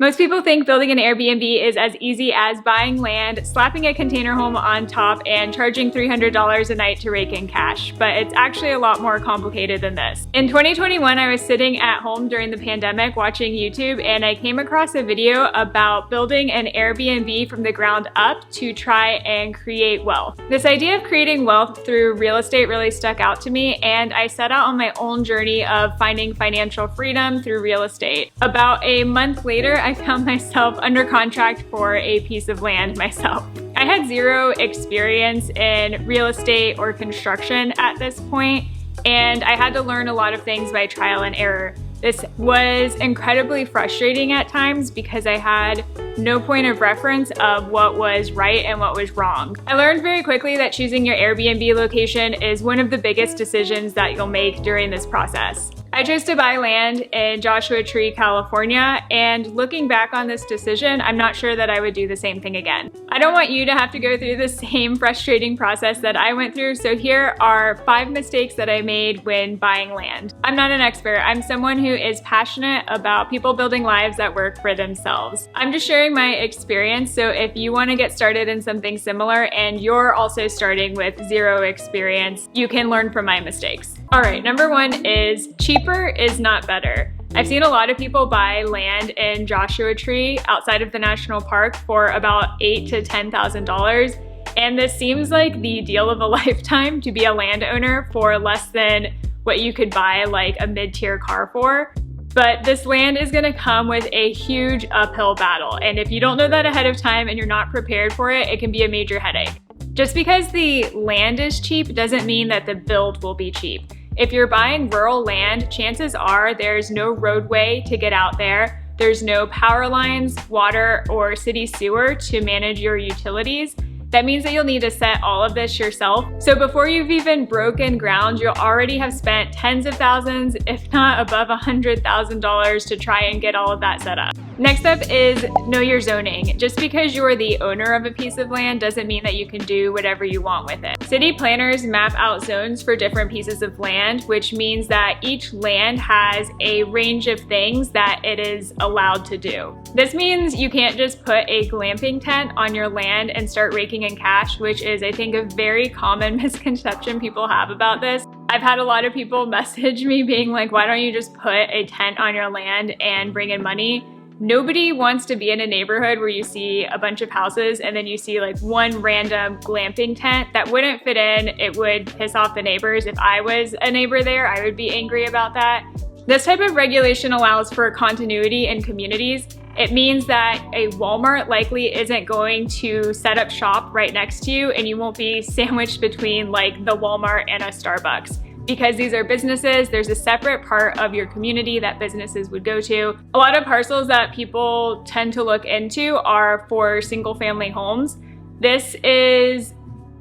Most people think building an Airbnb is as easy as buying land, slapping a container home on top, and charging $300 a night to rake in cash, but it's actually a lot more complicated than this. In 2021, I was sitting at home during the pandemic watching YouTube, and I came across a video about building an Airbnb from the ground up to try and create wealth. This idea of creating wealth through real estate really stuck out to me, and I set out on my own journey of finding financial freedom through real estate. About a month later, I found myself under contract for a piece of land myself. I had zero experience in real estate or construction at this point, and I had to learn a lot of things by trial and error. This was incredibly frustrating at times because I had no point of reference of what was right and what was wrong. I learned very quickly that choosing your Airbnb location is one of the biggest decisions that you'll make during this process. I chose to buy land in Joshua Tree, California, and looking back on this decision, I'm not sure that I would do the same thing again. I don't want you to have to go through the same frustrating process that I went through, so here are 5 mistakes that I made when buying land. I'm not an expert. I'm someone who is passionate about people building lives that work for themselves. I'm just sharing my experience, so if you want to get started in something similar and you're also starting with zero experience, you can learn from my mistakes. All right, number 1 is cheaper is not better. I've seen a lot of people buy land in Joshua Tree outside of the national park for about $8,000 to $10,000. And this seems like the deal of a lifetime to be a landowner for less than what you could buy like a mid-tier car for. But this land is gonna come with a huge uphill battle. And if you don't know that ahead of time and you're not prepared for it, it can be a major headache. Just because the land is cheap doesn't mean that the build will be cheap. If you're buying rural land, chances are there's no roadway to get out there. There's no power lines, water, or city sewer to manage your utilities. That means that you'll need to set all of this yourself. So before you've even broken ground, you'll already have spent tens of thousands, if not above $100,000 to try and get all of that set up. Next up is know your zoning. Just because you're the owner of a piece of land doesn't mean that you can do whatever you want with it. City planners map out zones for different pieces of land, which means that each land has a range of things that it is allowed to do. This means you can't just put a glamping tent on your land and start raking in cash, which is, I think, a very common misconception people have about this. I've had a lot of people message me being like, why don't you just put a tent on your land and bring in money? Nobody wants to be in a neighborhood where you see a bunch of houses and then you see like one random glamping tent that wouldn't fit in. It would piss off the neighbors. If I was a neighbor there, I would be angry about that. This type of regulation allows for continuity in communities. It means that a Walmart likely isn't going to set up shop right next to you and you won't be sandwiched between like the Walmart and a Starbucks. Because these are businesses, there's a separate part of your community that businesses would go to. A lot of parcels that people tend to look into are for single family homes. This is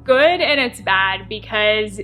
good and it's bad because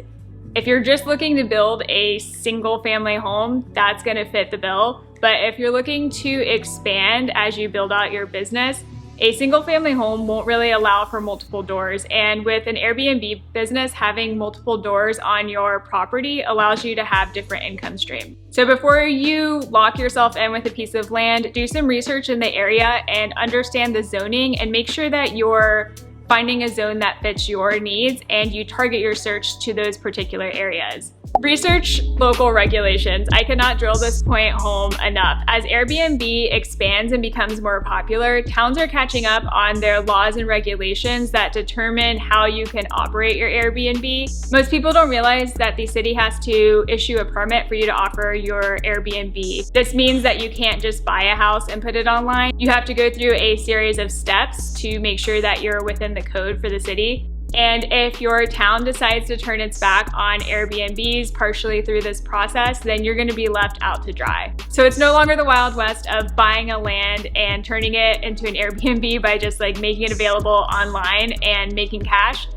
if you're just looking to build a single family home, that's gonna fit the bill. But if you're looking to expand as you build out your business, a single family home won't really allow for multiple doors. And with an Airbnb business, having multiple doors on your property allows you to have different income streams. So before you lock yourself in with a piece of land, do some research in the area and understand the zoning and make sure that you're finding a zone that fits your needs and you target your search to those particular areas. Research local regulations. I cannot drill this point home enough. As Airbnb expands and becomes more popular, towns are catching up on their laws and regulations that determine how you can operate your Airbnb. Most people don't realize that the city has to issue a permit for you to offer your Airbnb. This means that you can't just buy a house and put it online. You have to go through a series of steps to make sure that you're within the code for the city. And if your town decides to turn its back on Airbnbs partially through this process, then you're going to be left out to dry. So it's no longer the Wild West of buying a land and turning it into an Airbnb by just like making it available online and making cash.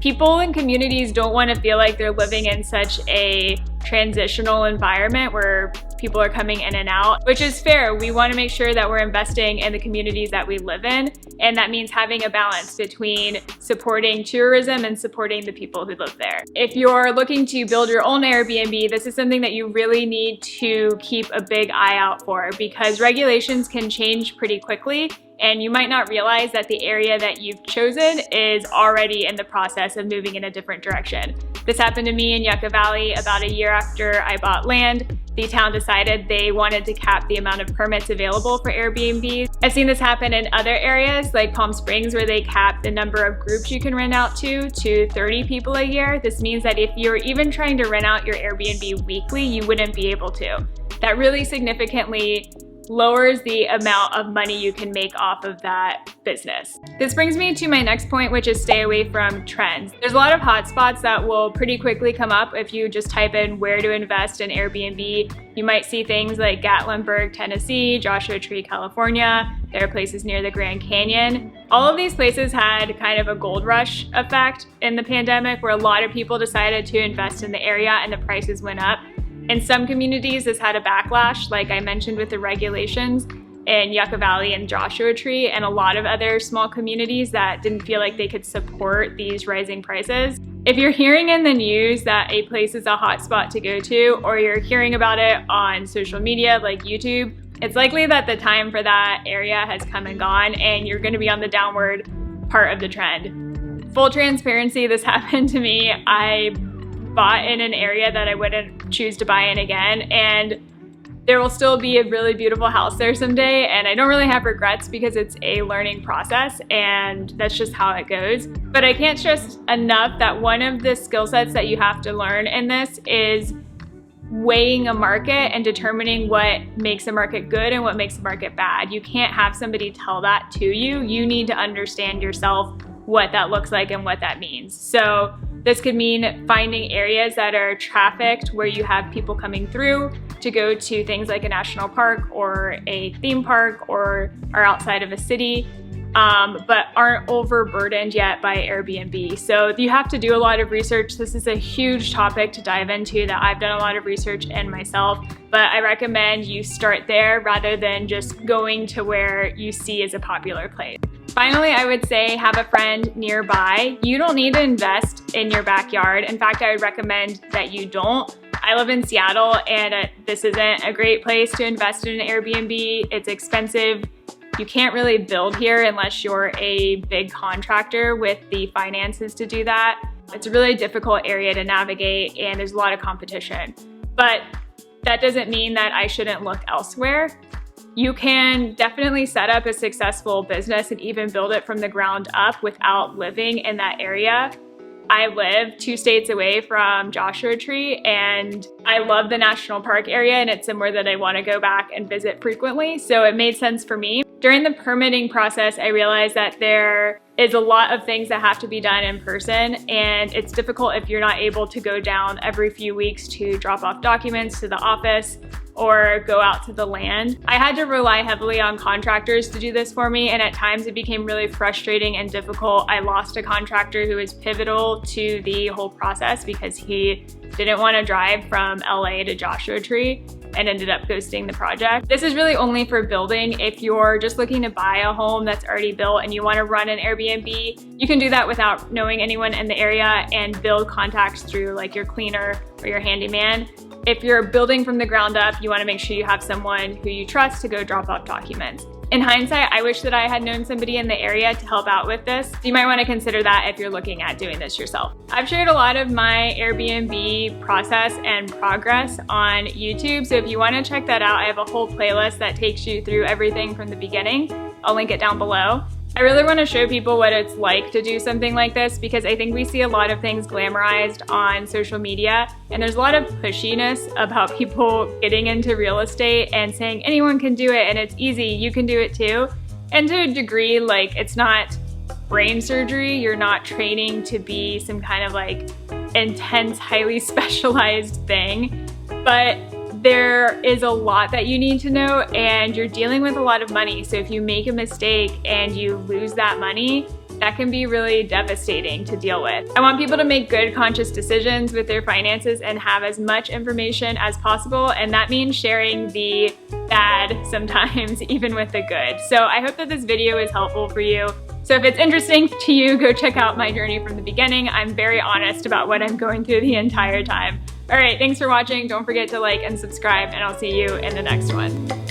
People and communities don't want to feel like they're living in such a transitional environment where people are coming in and out, which is fair. We want to make sure that we're investing in the communities that we live in, and that means having a balance between supporting tourism and supporting the people who live there. If you're looking to build your own Airbnb, this is something that you really need to keep a big eye out for, because regulations can change pretty quickly, and you might not realize that the area that you've chosen is already in the process of moving in a different direction. This happened to me in Yucca Valley about a year after I bought land. The town decided they wanted to cap the amount of permits available for Airbnb. I've seen this happen in other areas like Palm Springs, where they cap the number of groups you can rent out to 30 people a year. This means that if you're even trying to rent out your Airbnb weekly, you wouldn't be able to. That really significantly lowers the amount of money you can make off of that business. This brings me to my next point, which is stay away from trends. There's a lot of hotspots that will pretty quickly come up if you just type in where to invest in Airbnb. You might see things like Gatlinburg, Tennessee, Joshua Tree, California. There are places near the Grand Canyon. All of these places had kind of a gold rush effect in the pandemic, where a lot of people decided to invest in the area and the prices went up. In some communities, this had a backlash, like I mentioned with the regulations in Yucca Valley and Joshua Tree, and a lot of other small communities that didn't feel like they could support these rising prices. If you're hearing in the news that a place is a hot spot to go to, or you're hearing about it on social media like YouTube, it's likely that the time for that area has come and gone, and you're going to be on the downward part of the trend. Full transparency, this happened to me. I bought in an area that I wouldn't choose to buy in again, and there will still be a really beautiful house there someday, and I don't really have regrets because it's a learning process and that's just how it goes. But I can't stress enough that one of the skill sets that you have to learn in this is weighing a market and determining what makes a market good and what makes a market bad. You can't have somebody tell that to you. You need to understand yourself what that looks like and what that means. So this could mean finding areas that are trafficked, where you have people coming through to go to things like a national park or a theme park, or are outside of a city, but aren't overburdened yet by Airbnb. So you have to do a lot of research. This is a huge topic to dive into that I've done a lot of research in myself, but I recommend you start there rather than just going to where you see is a popular place. Finally, I would say have a friend nearby. You don't need to invest in your backyard. In fact, I would recommend that you don't. I live in Seattle, and this isn't a great place to invest in an Airbnb. It's expensive. You can't really build here unless you're a big contractor with the finances to do that. It's a really difficult area to navigate, and there's a lot of competition. But that doesn't mean that I shouldn't look elsewhere. You can definitely set up a successful business and even build it from the ground up without living in that area. I live 2 states away from Joshua Tree, and I love the national park area, and it's somewhere that I want to go back and visit frequently, so it made sense for me. During the permitting process, I realized that there is a lot of things that have to be done in person, and it's difficult if you're not able to go down every few weeks to drop off documents to the office or go out to the land. I had to rely heavily on contractors to do this for me, and at times it became really frustrating and difficult. I lost a contractor who was pivotal to the whole process because he didn't want to drive from LA to Joshua Tree and ended up ghosting the project. This is really only for building. If you're just looking to buy a home that's already built and you want to run an Airbnb, you can do that without knowing anyone in the area and build contacts through like your cleaner or your handyman. If you're building from the ground up, you want to make sure you have someone who you trust to go drop off documents. In hindsight, I wish that I had known somebody in the area to help out with this. You might want to consider that if you're looking at doing this yourself. I've shared a lot of my Airbnb process and progress on YouTube, so if you want to check that out, I have a whole playlist that takes you through everything from the beginning. I'll link it down below. I really want to show people what it's like to do something like this, because I think we see a lot of things glamorized on social media, and there's a lot of pushiness about people getting into real estate and saying anyone can do it and it's easy, you can do it too. And to a degree, like, it's not brain surgery. You're not training to be some kind of like intense, highly specialized thing, but there is a lot that you need to know, and you're dealing with a lot of money. So if you make a mistake and you lose that money, that can be really devastating to deal with. I want people to make good, conscious decisions with their finances and have as much information as possible, and that means sharing the bad sometimes, even with the good. So I hope that this video is helpful for you. So if it's interesting to you, go check out my journey from the beginning. I'm very honest about what I'm going through the entire time. All right, thanks for watching. Don't forget to like and subscribe, and I'll see you in the next one.